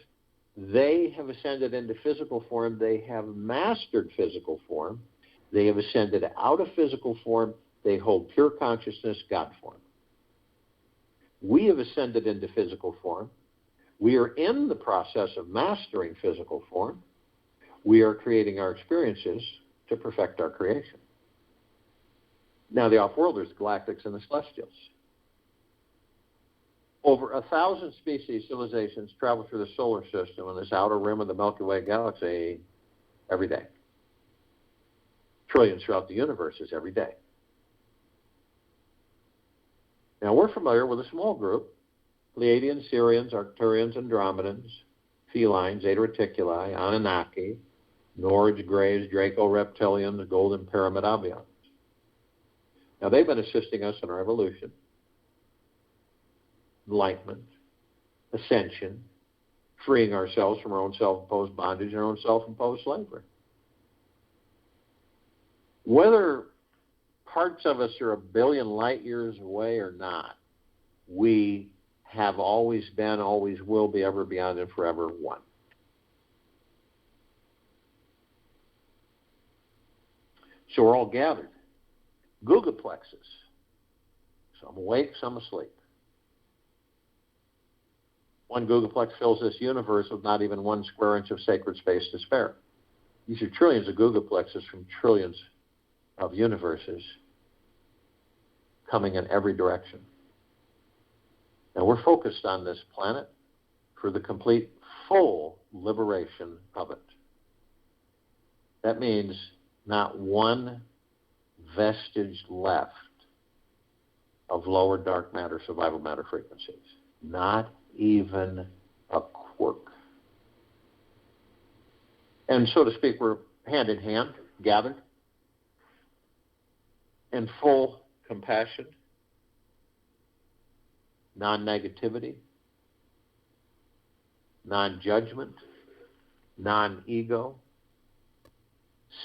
they have ascended into physical form. They have mastered physical form. They have ascended out of physical form. They hold pure consciousness, God form. We have ascended into physical form. We are in the process of mastering physical form. We are creating our experiences to perfect our creation. Now, the off-worlders, the galactics, and the celestials. Over 1,000 species, civilizations travel through the solar system and this outer rim of the Milky Way galaxy every day. Trillions throughout the universes every day. Now, we're familiar with a small group, Pleiadians, Sirians, Arcturians, Andromedans, Felines, Zeta Reticuli, Anunnaki, Nords, Greys, Draco Reptilian, the Golden Pyramid Avians. Now, they've been assisting us in our evolution, enlightenment, ascension, freeing ourselves from our own self-imposed bondage and our own self-imposed slavery. Whether parts of us are a billion light years away or not, we have always been, always will be, ever beyond and forever one. So we're all gathered. Googleplexes. Some awake, some asleep. One googleplex fills this universe with not even 1 square inch of sacred space to spare. These are trillions of googleplexes from trillions of universes coming in every direction. And we're focused on this planet for the complete, full liberation of it. That means not one vestige left of lower dark matter, survival matter frequencies. Not even a quirk. And so to speak, we're hand in hand, gathered, in full compassion, non-negativity, non-judgment, non-ego,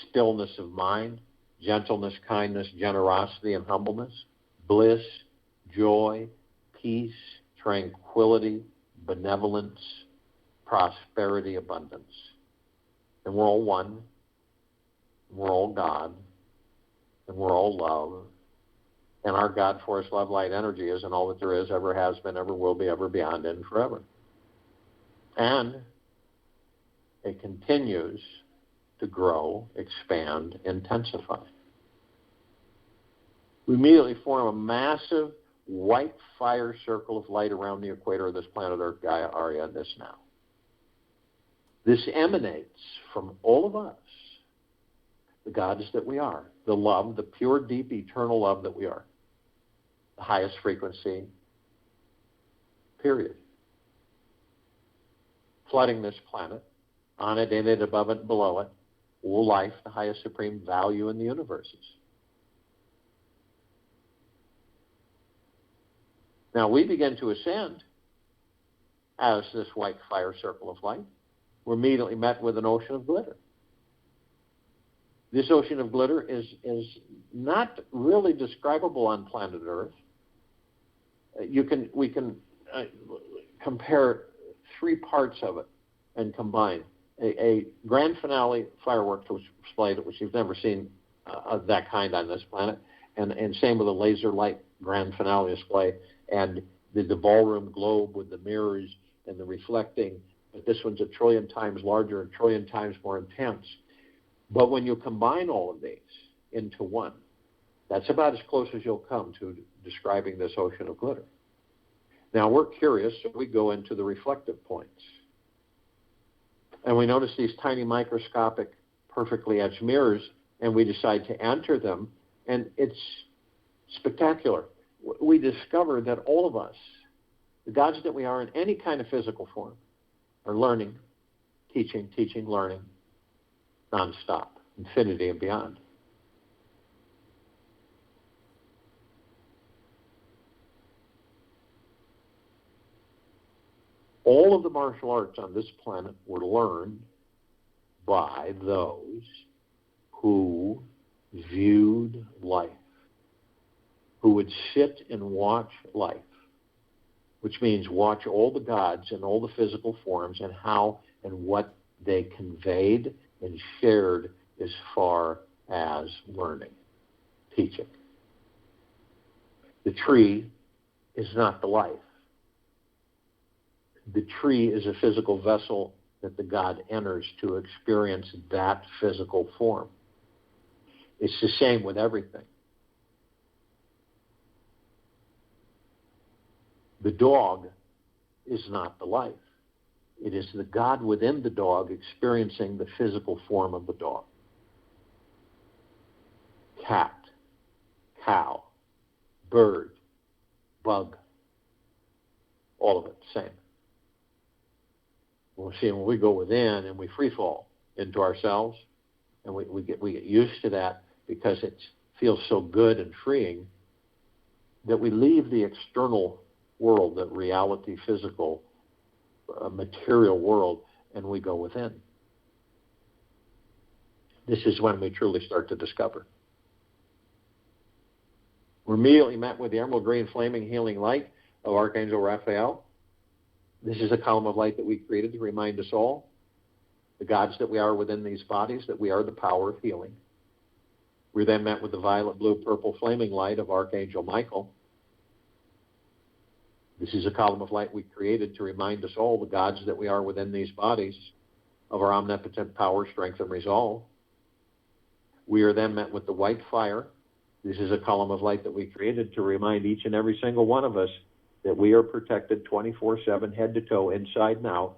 stillness of mind, gentleness, kindness, generosity, and humbleness, bliss, joy, peace, tranquility, benevolence, prosperity, abundance. And we're all one, and we're all God, and we're all love. And our God, force, love, light, energy isn't all that there is, ever has been, ever will be, ever beyond, and forever. And it continues to grow, expand, intensify. We immediately form a massive white fire circle of light around the equator of this planet Earth, Gaia, Arya, and this now. This emanates from all of us, the gods that we are, the love, the pure, deep, eternal love that we are, the highest frequency, period. Flooding this planet, on it, in it, above it, below it, all life, the highest supreme value in the universes. Now we begin to ascend as this white fire circle of light. We're immediately met with an ocean of glitter. This ocean of glitter is not really describable on planet Earth. We can compare 3 parts of it and combine. A grand finale fireworks was displayed, which you've never seen of that kind on this planet, and same with a laser light grand finale display, and the ballroom globe with the mirrors and the reflecting, but this one's 1 trillion times larger, 1 trillion times more intense. But when you combine all of these into one, that's about as close as you'll come to describing this ocean of glitter. Now we're curious, so we go into the reflective points. And we notice these tiny microscopic, perfectly etched mirrors, and we decide to enter them, and it's spectacular. We discover that all of us, the gods that we are in any kind of physical form, are learning teaching, learning, nonstop, infinity and beyond. All of the martial arts on this planet were learned by those who viewed life, who would sit and watch life, which means watch all the gods and all the physical forms and how and what they conveyed and shared as far as learning, teaching. The tree is not the life. The tree is a physical vessel that the God enters to experience that physical form. It's the same with everything. The dog is not the life. It is the God within the dog experiencing the physical form of the dog. Cat, cow, bird, bug, all of it, same. Well, see, when we go within and we free fall into ourselves, and we get used to that because it feels so good and freeing, that we leave the external world, the reality, physical, material world, and we go within. This is when we truly start to discover. We're immediately met with the emerald green flaming healing light of Archangel Raphael. This is a column of light that we created to remind us all, the gods that we are within these bodies, that we are the power of healing. We're then met with the violet, blue, purple flaming light of Archangel Michael. This is a column of light we created to remind us all, the gods that we are within these bodies, of our omnipotent power, strength, and resolve. We are then met with the white fire. This is a column of light that we created to remind each and every single one of us that we are protected 24/7, head to toe, inside and out,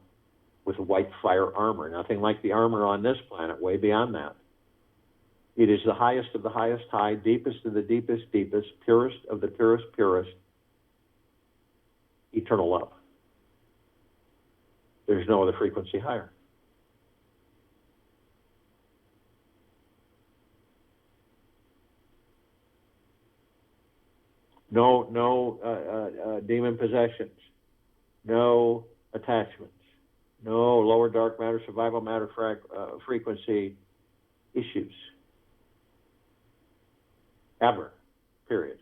with white fire armor. Nothing like the armor on this planet, way beyond that. It is the highest of the highest high, deepest of the deepest deepest, purest of the purest purest, eternal love. There's no other frequency higher. No demon possessions, no attachments, no lower dark matter, survival matter frequency issues. Ever. Period.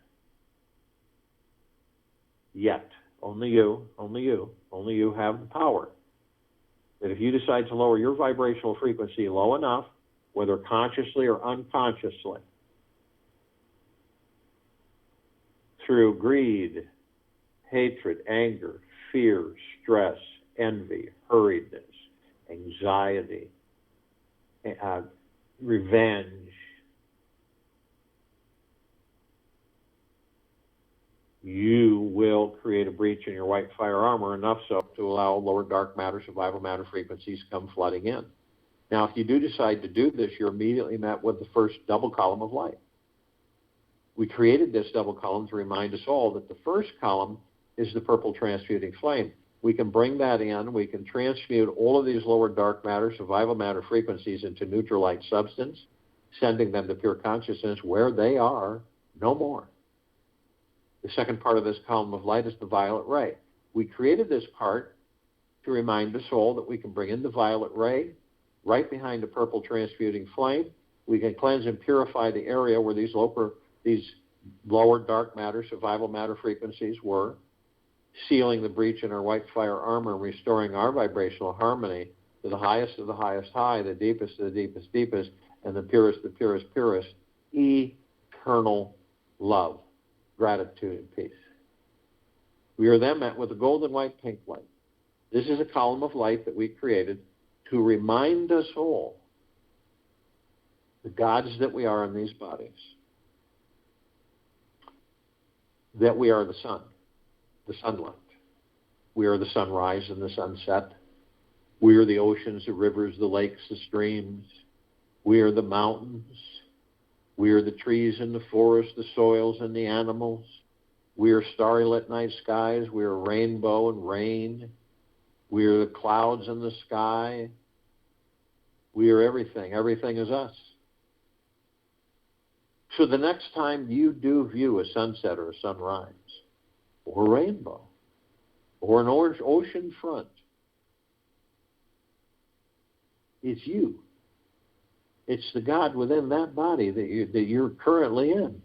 Yet. Only you have the power that if you decide to lower your vibrational frequency low enough, whether consciously or unconsciously, through greed, hatred, anger, fear, stress, envy, hurriedness, anxiety, revenge, you will create a breach in your white fire armor, enough so to allow lower dark matter, survival matter frequencies come flooding in. Now, if you do decide to do this, you're immediately met with the first double column of light. We created this double column to remind us all that the first column is the purple transmuting flame. We can bring that in. We can transmute all of these lower dark matter, survival matter frequencies into neutral light substance, sending them to pure consciousness where they are no more. The second part of this column of light is the violet ray. We created this part to remind us all that we can bring in the violet ray right behind the purple transmuting flame. We can cleanse and purify the area where these lower dark matter, survival matter frequencies were, sealing the breach in our white fire armor and restoring our vibrational harmony to the highest of the highest high, the deepest of the deepest deepest, and the purest purest, eternal love, gratitude, and peace. We are then met with the golden white pink light. This is a column of light that we created to remind us all, the gods that we are in these bodies, that we are the sun, the sunlight. We are the sunrise and the sunset. We are the oceans, the rivers, the lakes, the streams. We are the mountains. We are the trees and the forests, the soils and the animals. We are starry lit night skies. We are rainbow and rain. We are the clouds in the sky. We are everything. Everything is us. So the next time you do view a sunset or a sunrise, or a rainbow, or an ocean front, it's you. It's the God within that body that you're currently in.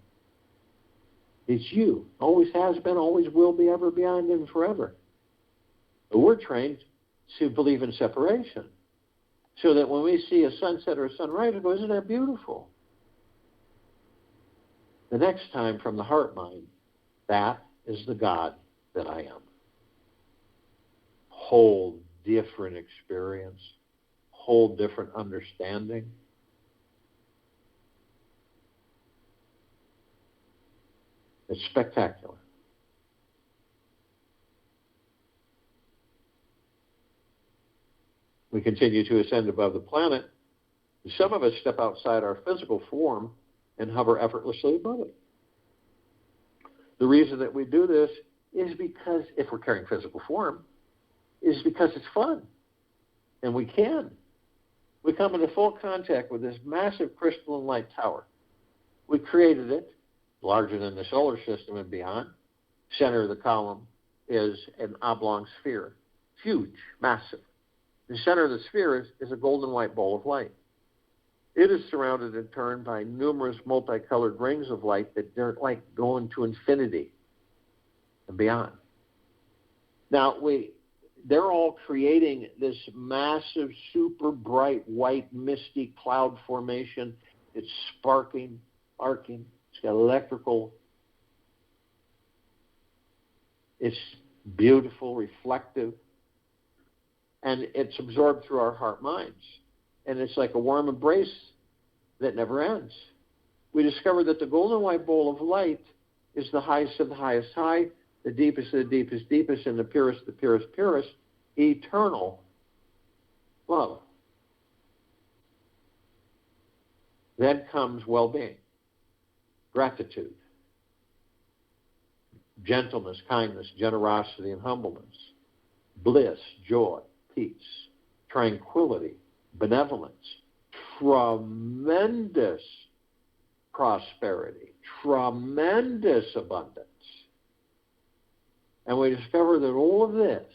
It's you. Always has been, always will be, ever, beyond, and forever. But we're trained to believe in separation. So that when we see a sunset or a sunrise, we go, isn't that beautiful? The next time from the heart mind, that is the God that I am. Whole different experience, whole different understanding. It's spectacular. We continue to ascend above the planet. Some of us step outside our physical form and hover effortlessly above it. The reason that we do this is because, if we're carrying physical form, is because it's fun. And we can. We come into full contact with this massive crystalline light tower. We created it, larger than the solar system and beyond. Center of the column is an oblong sphere. Huge, massive. The center of the sphere is a golden white ball of light. It is surrounded in turn by numerous multicolored rings of light that they're like going to infinity and beyond. Now, they're all creating this massive, super bright, white, misty cloud formation. It's sparking, arcing. It's got electrical. It's beautiful, reflective. And it's absorbed through our heart minds. And it's like a warm embrace that never ends. We discover that the golden white bowl of light is the highest of the highest high, the deepest of the deepest deepest, and the purest of the purest purest, eternal love. Then comes well-being, gratitude, gentleness, kindness, generosity, and humbleness, bliss, joy, peace, tranquility, benevolence, tremendous prosperity, tremendous abundance. And we discover that all of this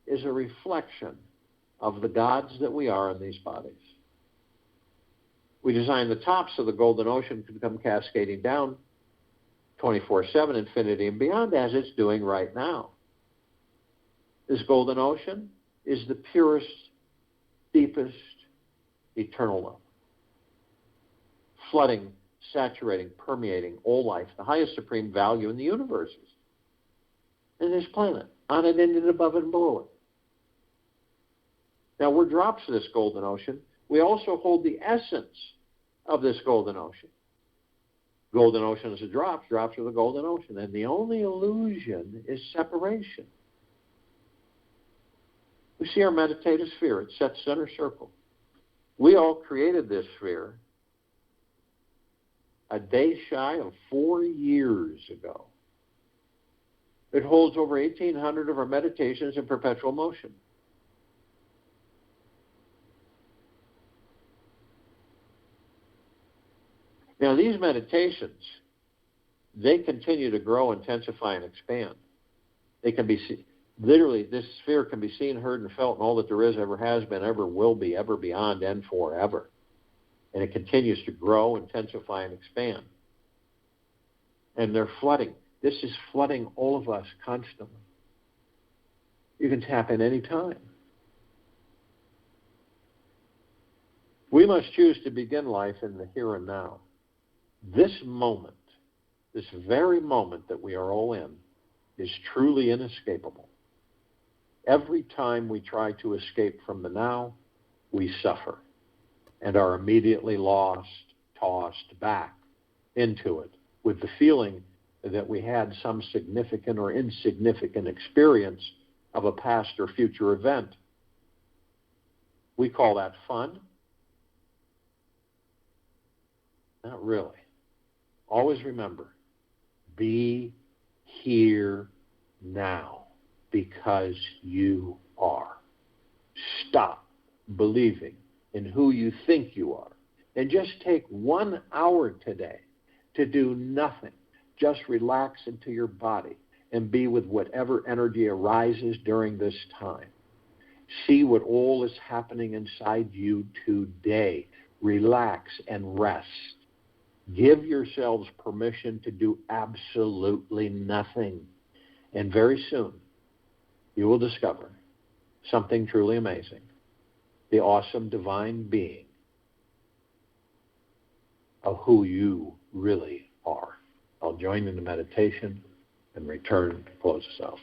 is a reflection of the gods that we are in these bodies. We design the tops of the golden ocean to come cascading down 24/7, infinity and beyond, as it's doing right now. This golden ocean is the purest, deepest, eternal love. Flooding, saturating, permeating all life, the highest supreme value in the universe in this planet, on it, in it, above it, and below it. Now, we're drops of this golden ocean. We also hold the essence of this golden ocean. Golden ocean is the drops are the golden ocean. And the only illusion is separation. We see our meditative sphere. It's set center circle. We all created this sphere a day shy of 4 years ago. It holds over 1,800 of our meditations in perpetual motion. Now, these meditations, they continue to grow, intensify, and expand. They can be literally, this sphere can be seen, heard, and felt in all that there is, ever has been, ever will be, ever beyond, and forever. And it continues to grow, intensify, and expand. And they're flooding. This is flooding all of us constantly. You can tap in any time. We must choose to begin life in the here and now. This moment, this very moment that we are all in, is truly inescapable. Every time we try to escape from the now, we suffer and are immediately lost, tossed back into it with the feeling that we had some significant or insignificant experience of a past or future event. We call that fun. Not really. Always remember, be here now because you are. Stop believing in who you think you are. And just take 1 hour today to do nothing. Just relax into your body and be with whatever energy arises during this time. See what all is happening inside you today. Relax and rest. Give yourselves permission to do absolutely nothing. And very soon, you will discover something truly amazing. The awesome divine being of who you really are. I'll join in the meditation and return to close us out.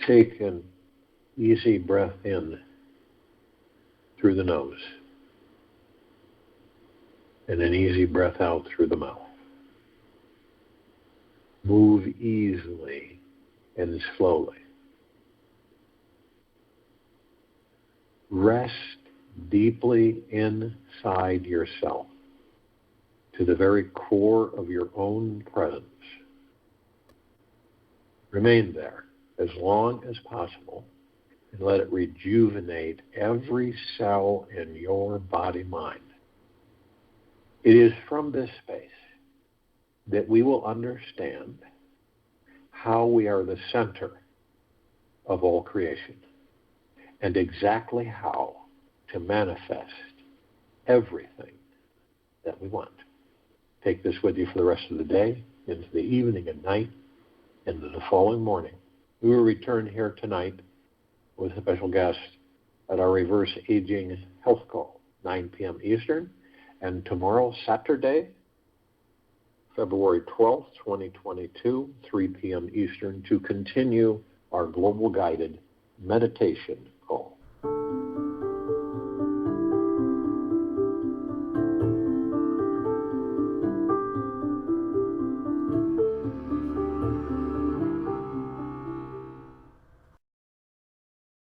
Take an easy breath in through the nose and an easy breath out through the mouth. Move easily and slowly. Rest deeply inside yourself to the very core of your own presence. Remain there as long as possible and let it rejuvenate every cell in your body-mind. It is from this space that we will understand how we are the center of all creation and exactly how to manifest everything that we want. Take this with you for the rest of the day, into the evening and night, into the following morning. We will return here tonight with a special guest at our Reverse Aging Health Call, 9 p.m. Eastern, and tomorrow, Saturday, February 12th, 2022, 3 p.m. Eastern, to continue our global guided meditation